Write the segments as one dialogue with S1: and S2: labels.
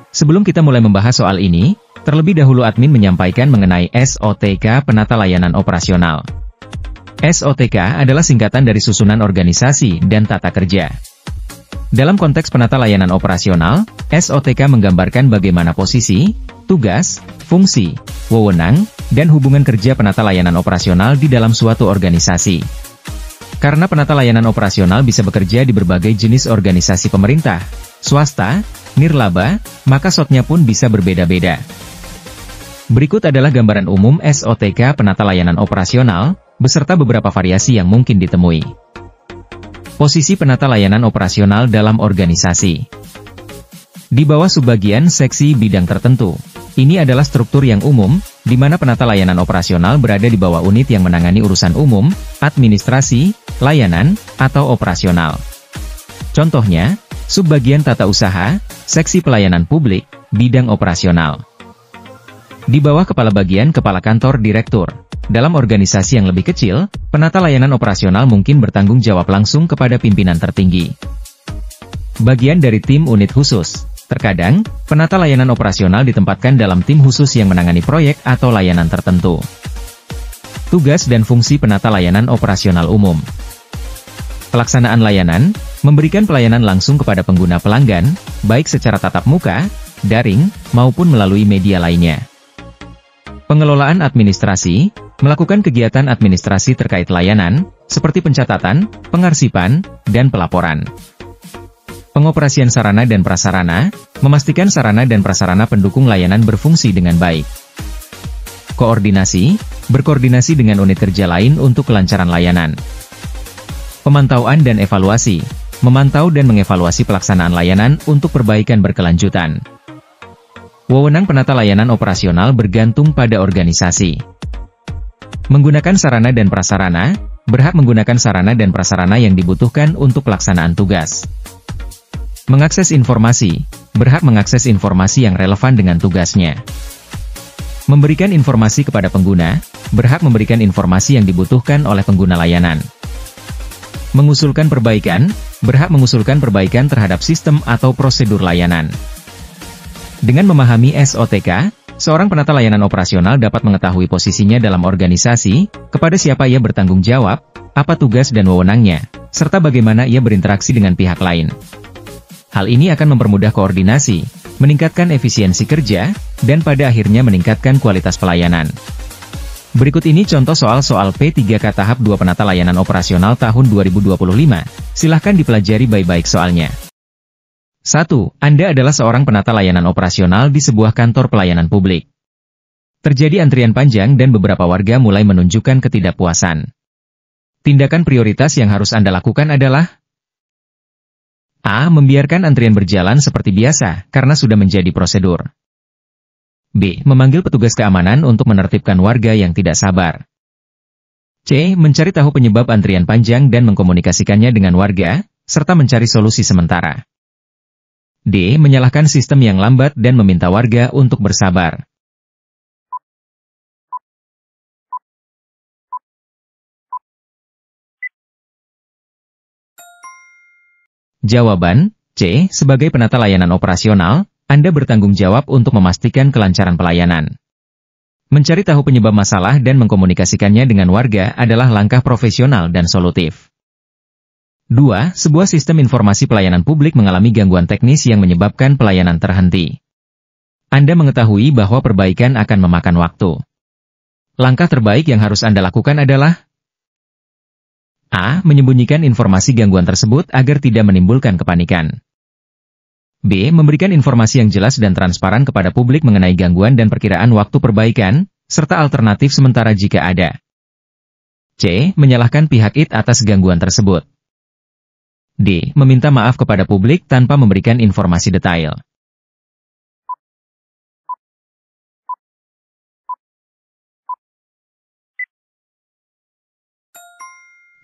S1: Sebelum kita mulai membahas soal ini, terlebih dahulu admin menyampaikan mengenai SOTK Penata Layanan Operasional. SOTK adalah singkatan dari susunan organisasi dan tata kerja. Dalam konteks penata layanan operasional, SOTK menggambarkan bagaimana posisi, tugas, fungsi, wewenang, dan hubungan kerja penata layanan operasional di dalam suatu organisasi. Karena penata layanan operasional bisa bekerja di berbagai jenis organisasi pemerintah, swasta, nirlaba, maka SOT-nya pun bisa berbeda-beda. Berikut adalah gambaran umum SOTK Penata Layanan Operasional, beserta beberapa variasi yang mungkin ditemui. Posisi penata layanan operasional dalam organisasi. Di bawah subbagian seksi bidang tertentu, ini adalah struktur yang umum, di mana penata layanan operasional berada di bawah unit yang menangani urusan umum, administrasi, layanan, atau operasional. Contohnya, subbagian tata usaha, seksi pelayanan publik, bidang operasional. Di bawah kepala bagian kepala kantor direktur, dalam organisasi yang lebih kecil, penata layanan operasional mungkin bertanggung jawab langsung kepada pimpinan tertinggi. Bagian dari tim unit khusus, terkadang, penata layanan operasional ditempatkan dalam tim khusus yang menangani proyek atau layanan tertentu. Tugas dan fungsi penata layanan operasional umum. Pelaksanaan layanan, memberikan pelayanan langsung kepada pengguna pelanggan, baik secara tatap muka, daring, maupun melalui media lainnya. Pengelolaan administrasi, melakukan kegiatan administrasi terkait layanan, seperti pencatatan, pengarsipan, dan pelaporan. Pengoperasian sarana dan prasarana, memastikan sarana dan prasarana pendukung layanan berfungsi dengan baik. Koordinasi, berkoordinasi dengan unit kerja lain untuk kelancaran layanan. Pemantauan dan evaluasi, memantau dan mengevaluasi pelaksanaan layanan untuk perbaikan berkelanjutan. Wewenang penata layanan operasional bergantung pada organisasi. Menggunakan sarana dan prasarana, berhak menggunakan sarana dan prasarana yang dibutuhkan untuk pelaksanaan tugas. Mengakses informasi, berhak mengakses informasi yang relevan dengan tugasnya. Memberikan informasi kepada pengguna, berhak memberikan informasi yang dibutuhkan oleh pengguna layanan. Mengusulkan perbaikan, berhak mengusulkan perbaikan terhadap sistem atau prosedur layanan. Dengan memahami SOTK, seorang penata layanan operasional dapat mengetahui posisinya dalam organisasi, kepada siapa ia bertanggung jawab, apa tugas dan wewenangnya, serta bagaimana ia berinteraksi dengan pihak lain. Hal ini akan mempermudah koordinasi, meningkatkan efisiensi kerja, dan pada akhirnya meningkatkan kualitas pelayanan. Berikut ini contoh soal-soal P3K tahap 2 penata layanan operasional tahun 2025. Silahkan dipelajari baik-baik soalnya. 1. Anda adalah seorang penata layanan operasional di sebuah kantor pelayanan publik. Terjadi antrian panjang dan beberapa warga mulai menunjukkan ketidakpuasan. Tindakan prioritas yang harus Anda lakukan adalah A. Membiarkan antrian berjalan seperti biasa, karena sudah menjadi prosedur. B. Memanggil petugas keamanan untuk menertibkan warga yang tidak sabar. C. Mencari tahu penyebab antrian panjang dan mengkomunikasikannya dengan warga, serta mencari solusi sementara. D. Menyalahkan sistem yang lambat dan meminta warga untuk bersabar. Jawaban, C. Sebagai penata layanan operasional, Anda bertanggung jawab untuk memastikan kelancaran pelayanan. Mencari tahu penyebab masalah dan mengkomunikasikannya dengan warga adalah langkah profesional dan solutif. 2. Sebuah sistem informasi pelayanan publik mengalami gangguan teknis yang menyebabkan pelayanan terhenti. Anda mengetahui bahwa perbaikan akan memakan waktu. Langkah terbaik yang harus Anda lakukan adalah A. Menyembunyikan informasi gangguan tersebut agar tidak menimbulkan kepanikan. B. Memberikan informasi yang jelas dan transparan kepada publik mengenai gangguan dan perkiraan waktu perbaikan, serta alternatif sementara jika ada. C. Menyalahkan pihak IT atas gangguan tersebut. D. Meminta maaf kepada publik tanpa memberikan informasi detail.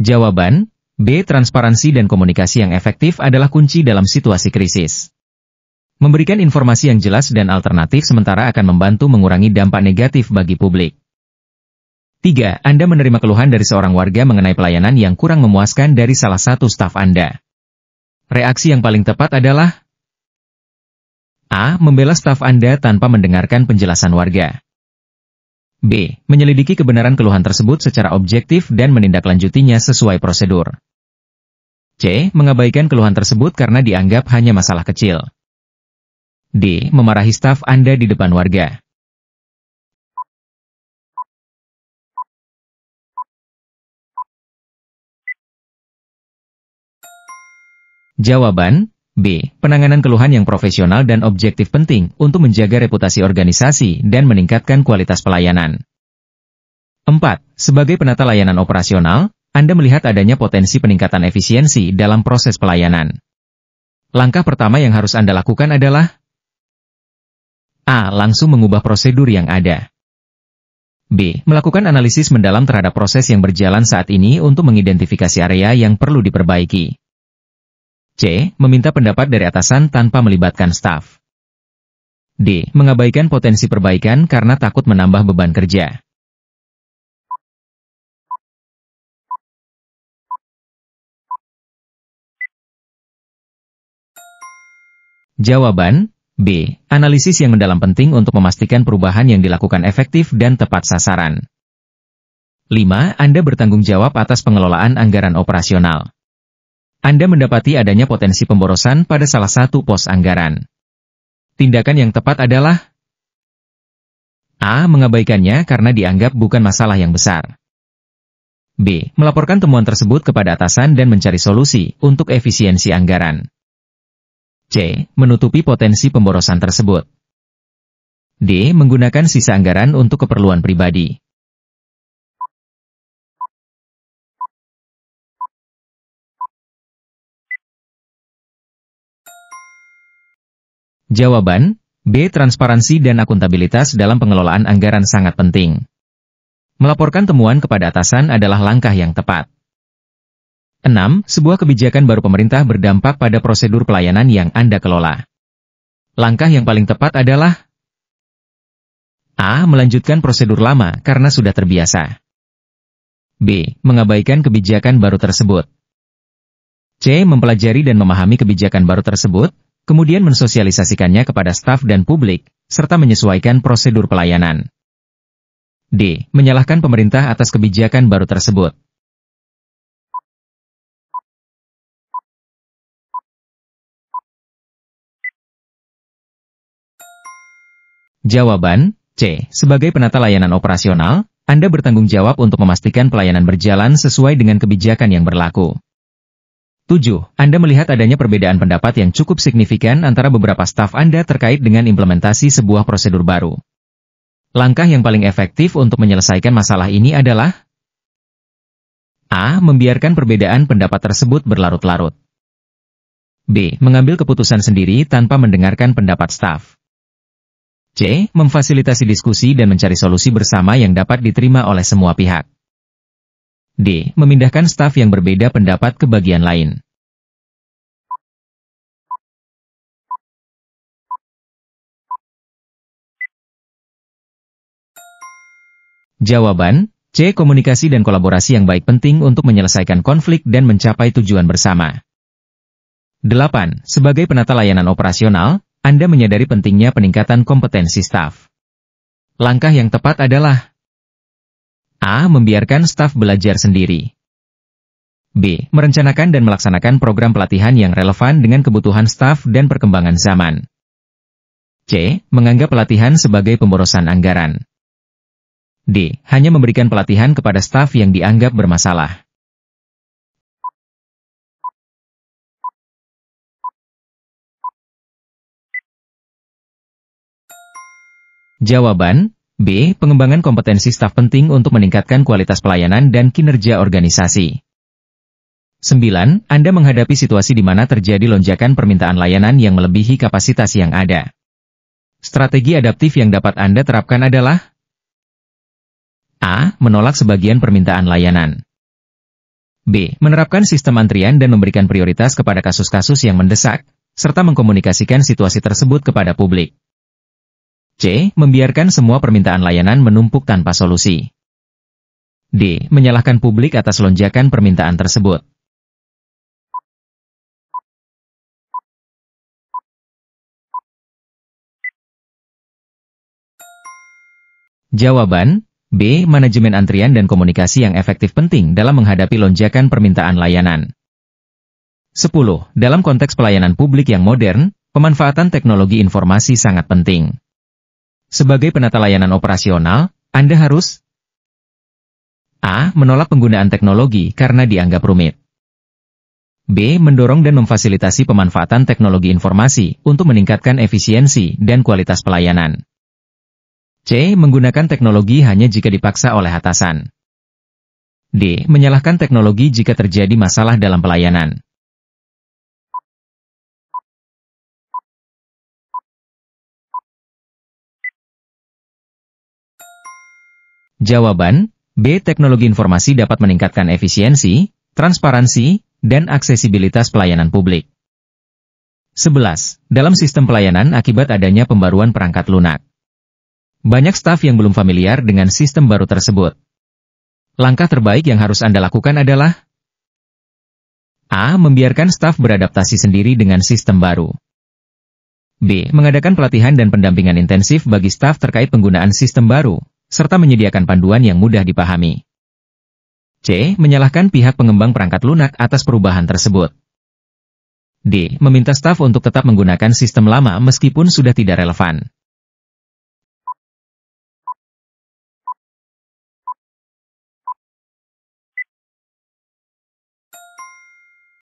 S1: Jawaban, B. Transparansi dan komunikasi yang efektif adalah kunci dalam situasi krisis. Memberikan informasi yang jelas dan alternatif sementara akan membantu mengurangi dampak negatif bagi publik. 3. Anda menerima keluhan dari seorang warga mengenai pelayanan yang kurang memuaskan dari salah satu staf Anda. Reaksi yang paling tepat adalah A. Membela staf Anda tanpa mendengarkan penjelasan warga. B. Menyelidiki kebenaran keluhan tersebut secara objektif dan menindaklanjutinya sesuai prosedur. C. Mengabaikan keluhan tersebut karena dianggap hanya masalah kecil. D. Memarahi staf Anda di depan warga. Jawaban B. Penanganan keluhan yang profesional dan objektif penting untuk menjaga reputasi organisasi dan meningkatkan kualitas pelayanan. 4. Sebagai penata layanan operasional, Anda melihat adanya potensi peningkatan efisiensi dalam proses pelayanan. Langkah pertama yang harus Anda lakukan adalah A. Langsung mengubah prosedur yang ada. B. Melakukan analisis mendalam terhadap proses yang berjalan saat ini untuk mengidentifikasi area yang perlu diperbaiki. C. Meminta pendapat dari atasan tanpa melibatkan staf. D. Mengabaikan potensi perbaikan karena takut menambah beban kerja. Jawaban B. Analisis yang mendalam penting untuk memastikan perubahan yang dilakukan efektif dan tepat sasaran. 5. Anda bertanggung jawab atas pengelolaan anggaran operasional. Anda mendapati adanya potensi pemborosan pada salah satu pos anggaran. Tindakan yang tepat adalah A. Mengabaikannya karena dianggap bukan masalah yang besar. B. Melaporkan temuan tersebut kepada atasan dan mencari solusi untuk efisiensi anggaran. C. Menutupi potensi pemborosan tersebut. D. Menggunakan sisa anggaran untuk keperluan pribadi. Jawaban B. Transparansi dan akuntabilitas dalam pengelolaan anggaran sangat penting. Melaporkan temuan kepada atasan adalah langkah yang tepat. 6. Sebuah kebijakan baru pemerintah berdampak pada prosedur pelayanan yang Anda kelola. Langkah yang paling tepat adalah A. Melanjutkan prosedur lama karena sudah terbiasa. B. Mengabaikan kebijakan baru tersebut. C. Mempelajari dan memahami kebijakan baru tersebut, kemudian mensosialisasikannya kepada staf dan publik, serta menyesuaikan prosedur pelayanan. D. Menyalahkan pemerintah atas kebijakan baru tersebut. Jawaban C. Sebagai penata layanan operasional, Anda bertanggung jawab untuk memastikan pelayanan berjalan sesuai dengan kebijakan yang berlaku. 7. Anda melihat adanya perbedaan pendapat yang cukup signifikan antara beberapa staf Anda terkait dengan implementasi sebuah prosedur baru. Langkah yang paling efektif untuk menyelesaikan masalah ini adalah A. Membiarkan perbedaan pendapat tersebut berlarut-larut. B. Mengambil keputusan sendiri tanpa mendengarkan pendapat staf. C. Memfasilitasi diskusi dan mencari solusi bersama yang dapat diterima oleh semua pihak. D. Memindahkan staf yang berbeda pendapat ke bagian lain. Jawaban C. Komunikasi dan kolaborasi yang baik penting untuk menyelesaikan konflik dan mencapai tujuan bersama. 8. Sebagai penata layanan operasional, Anda menyadari pentingnya peningkatan kompetensi staf. Langkah yang tepat adalah A. Membiarkan staf belajar sendiri. B. Merencanakan dan melaksanakan program pelatihan yang relevan dengan kebutuhan staf dan perkembangan zaman. C. Menganggap pelatihan sebagai pemborosan anggaran. D. Hanya memberikan pelatihan kepada staf yang dianggap bermasalah. Jawaban B. Pengembangan kompetensi staf penting untuk meningkatkan kualitas pelayanan dan kinerja organisasi. 9. Anda menghadapi situasi di mana terjadi lonjakan permintaan layanan yang melebihi kapasitas yang ada. Strategi adaptif yang dapat Anda terapkan adalah A. Menolak sebagian permintaan layanan. B. Menerapkan sistem antrian dan memberikan prioritas kepada kasus-kasus yang mendesak, serta mengkomunikasikan situasi tersebut kepada publik. C. Membiarkan semua permintaan layanan menumpuk tanpa solusi. D. Menyalahkan publik atas lonjakan permintaan tersebut. Jawaban B. Manajemen antrian dan komunikasi yang efektif penting dalam menghadapi lonjakan permintaan layanan. 10. Dalam konteks pelayanan publik yang modern, pemanfaatan teknologi informasi sangat penting. Sebagai penata layanan operasional, Anda harus A. Menolak penggunaan teknologi karena dianggap rumit. B. Mendorong dan memfasilitasi pemanfaatan teknologi informasi untuk meningkatkan efisiensi dan kualitas pelayanan. C. Menggunakan teknologi hanya jika dipaksa oleh atasan. D. Menyalahkan teknologi jika terjadi masalah dalam pelayanan. Jawaban B. Teknologi informasi dapat meningkatkan efisiensi, transparansi, dan aksesibilitas pelayanan publik. 11. Dalam sistem pelayanan akibat adanya pembaruan perangkat lunak. Banyak staf yang belum familiar dengan sistem baru tersebut. Langkah terbaik yang harus Anda lakukan adalah A. Membiarkan staf beradaptasi sendiri dengan sistem baru. B. Mengadakan pelatihan dan pendampingan intensif bagi staf terkait penggunaan sistem baru, serta menyediakan panduan yang mudah dipahami. C. Menyalahkan pihak pengembang perangkat lunak atas perubahan tersebut. D. Meminta staf untuk tetap menggunakan sistem lama meskipun sudah tidak relevan.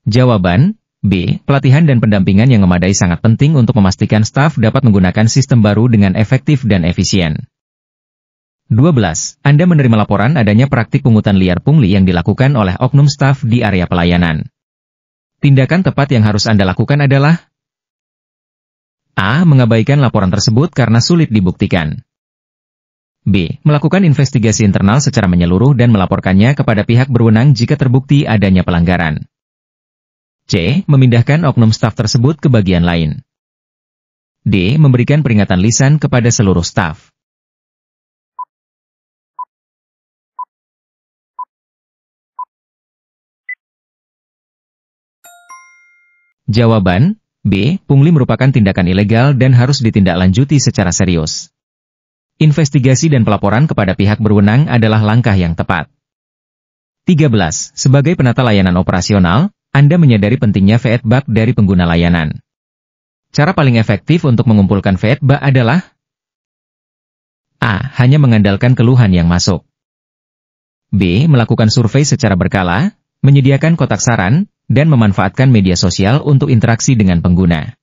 S1: Jawaban B. Pelatihan dan pendampingan yang memadai sangat penting untuk memastikan staf dapat menggunakan sistem baru dengan efektif dan efisien. 12. Anda menerima laporan adanya praktik pungutan liar pungli yang dilakukan oleh oknum staf di area pelayanan. Tindakan tepat yang harus Anda lakukan adalah A. Mengabaikan laporan tersebut karena sulit dibuktikan. B. Melakukan investigasi internal secara menyeluruh dan melaporkannya kepada pihak berwenang jika terbukti adanya pelanggaran. C. Memindahkan oknum staf tersebut ke bagian lain. D. Memberikan peringatan lisan kepada seluruh staf. Jawaban B. Pungli merupakan tindakan ilegal dan harus ditindaklanjuti secara serius. Investigasi dan pelaporan kepada pihak berwenang adalah langkah yang tepat. 13. Sebagai penata layanan operasional, Anda menyadari pentingnya feedback dari pengguna layanan. Cara paling efektif untuk mengumpulkan feedback adalah A. Hanya mengandalkan keluhan yang masuk. B. Melakukan survei secara berkala, menyediakan kotak saran, dan memanfaatkan media sosial untuk interaksi dengan pengguna.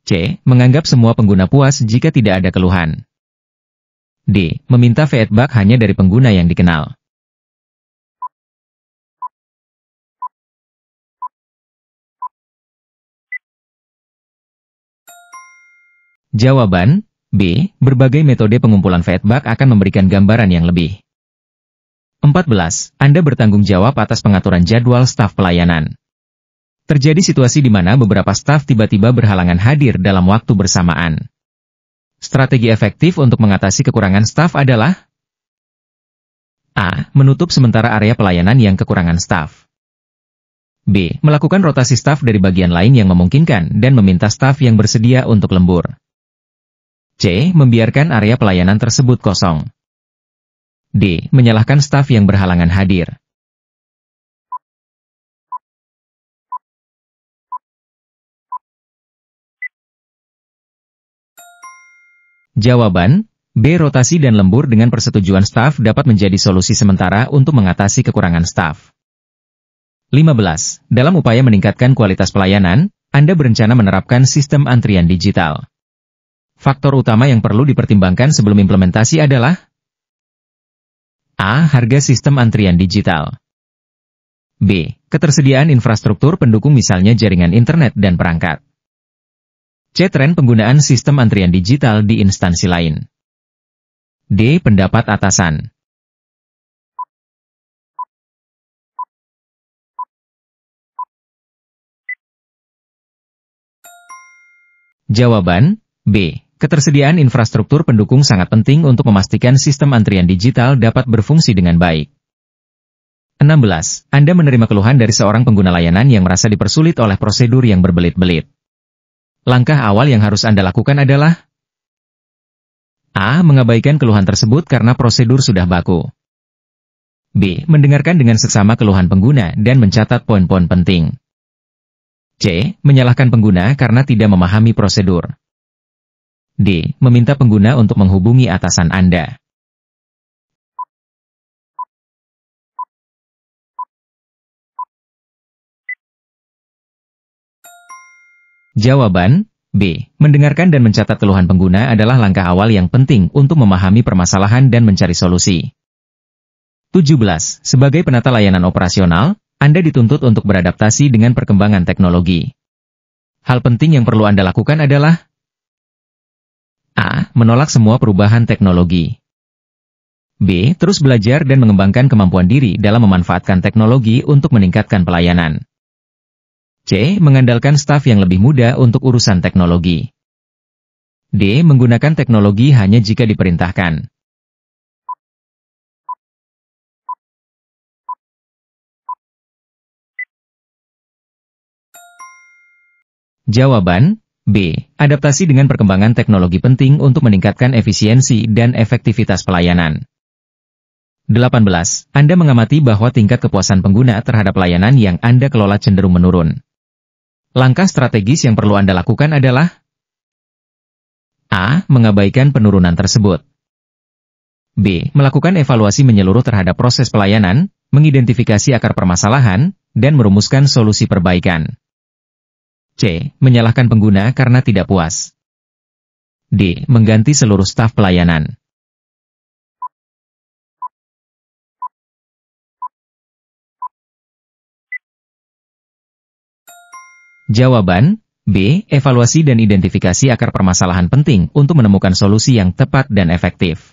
S1: C. Menganggap semua pengguna puas jika tidak ada keluhan. D. Meminta feedback hanya dari pengguna yang dikenal. Jawaban B. Berbagai metode pengumpulan feedback akan memberikan gambaran yang lebih. 14. Anda bertanggung jawab atas pengaturan jadwal staf pelayanan. Terjadi situasi di mana beberapa staf tiba-tiba berhalangan hadir dalam waktu bersamaan. Strategi efektif untuk mengatasi kekurangan staf adalah A. Menutup sementara area pelayanan yang kekurangan staf. B. Melakukan rotasi staf dari bagian lain yang memungkinkan dan meminta staf yang bersedia untuk lembur. C. Membiarkan area pelayanan tersebut kosong. D. Menyalahkan staf yang berhalangan hadir. Jawaban B. Rotasi dan lembur dengan persetujuan staf dapat menjadi solusi sementara untuk mengatasi kekurangan staf. 15. Dalam upaya meningkatkan kualitas pelayanan, Anda berencana menerapkan sistem antrian digital. Faktor utama yang perlu dipertimbangkan sebelum implementasi adalah A. Harga sistem antrian digital. B. Ketersediaan infrastruktur pendukung misalnya jaringan internet dan perangkat. C. Tren penggunaan sistem antrian digital di instansi lain. D. Pendapat atasan. Jawaban B. Ketersediaan infrastruktur pendukung sangat penting untuk memastikan sistem antrian digital dapat berfungsi dengan baik. 16. Anda menerima keluhan dari seorang pengguna layanan yang merasa dipersulit oleh prosedur yang berbelit-belit. Langkah awal yang harus Anda lakukan adalah A. Mengabaikan keluhan tersebut karena prosedur sudah baku. B. Mendengarkan dengan seksama keluhan pengguna dan mencatat poin-poin penting. C. Menyalahkan pengguna karena tidak memahami prosedur. D. Meminta pengguna untuk menghubungi atasan Anda. Jawaban B. Mendengarkan dan mencatat keluhan pengguna adalah langkah awal yang penting untuk memahami permasalahan dan mencari solusi. 17. Sebagai penata layanan operasional, Anda dituntut untuk beradaptasi dengan perkembangan teknologi. Hal penting yang perlu Anda lakukan adalah A. Menolak semua perubahan teknologi. B. Terus belajar dan mengembangkan kemampuan diri dalam memanfaatkan teknologi untuk meningkatkan pelayanan. C. Mengandalkan staf yang lebih muda untuk urusan teknologi. D. Menggunakan teknologi hanya jika diperintahkan. Jawaban B. Adaptasi dengan perkembangan teknologi penting untuk meningkatkan efisiensi dan efektivitas pelayanan. 18. Anda mengamati bahwa tingkat kepuasan pengguna terhadap layanan yang Anda kelola cenderung menurun. Langkah strategis yang perlu Anda lakukan adalah A. Mengabaikan penurunan tersebut. B. Melakukan evaluasi menyeluruh terhadap proses pelayanan, mengidentifikasi akar permasalahan, dan merumuskan solusi perbaikan. C. Menyalahkan pengguna karena tidak puas. D. Mengganti seluruh staf pelayanan. Jawaban B. Evaluasi dan identifikasi akar permasalahan penting untuk menemukan solusi yang tepat dan efektif.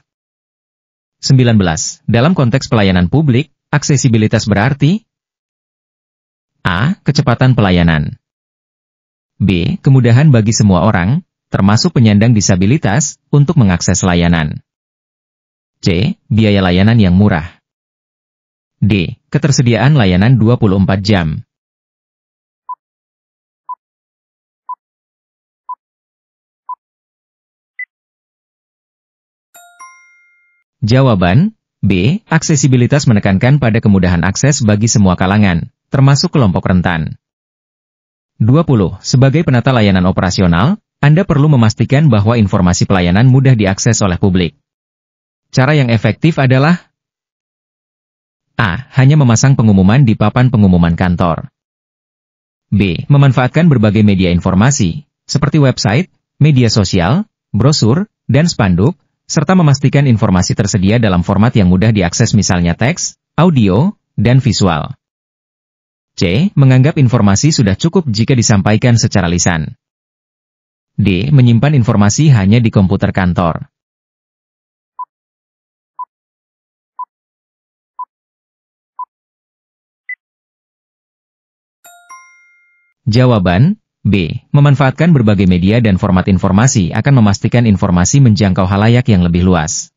S1: 19. Dalam konteks pelayanan publik, aksesibilitas berarti A. Kecepatan pelayanan. B. Kemudahan bagi semua orang, termasuk penyandang disabilitas, untuk mengakses layanan. C. Biaya layanan yang murah. D. Ketersediaan layanan 24 jam. Jawaban B. Aksesibilitas menekankan pada kemudahan akses bagi semua kalangan, termasuk kelompok rentan. 20. Sebagai penata layanan operasional, Anda perlu memastikan bahwa informasi pelayanan mudah diakses oleh publik. Cara yang efektif adalah A. Hanya memasang pengumuman di papan pengumuman kantor. B. Memanfaatkan berbagai media informasi, seperti website, media sosial, brosur, dan spanduk, serta memastikan informasi tersedia dalam format yang mudah diakses misalnya teks, audio, dan visual. C. Menganggap informasi sudah cukup jika disampaikan secara lisan. D. Menyimpan informasi hanya di komputer kantor. Jawaban B. Memanfaatkan berbagai media dan format informasi akan memastikan informasi menjangkau halayak yang lebih luas.